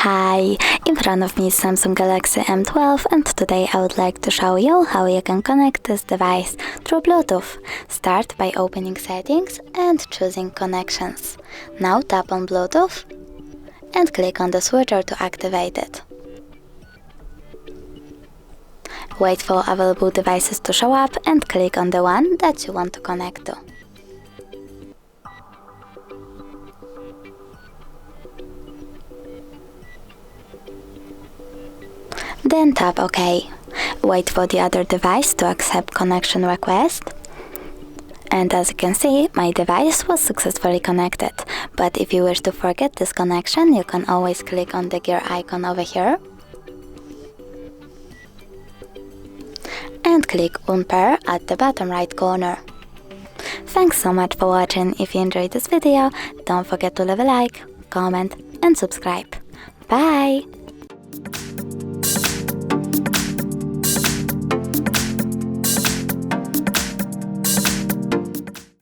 Hi, in front of me is Samsung Galaxy M12 and today I would like to show you how you can connect this device through Bluetooth. Start by opening settings and choosing connections. Now tap on Bluetooth and click on the switcher to activate it. Wait for available devices to show up and click on the one that you want to connect to. Then tap OK. Wait for the other device to accept connection request. And as you can see, my device was successfully connected. But if you wish to forget this connection, you can always click on the gear icon over here and click Unpair at the bottom right corner. Thanks so much for watching. If you enjoyed this video, don't forget to leave a like, comment and subscribe. Bye!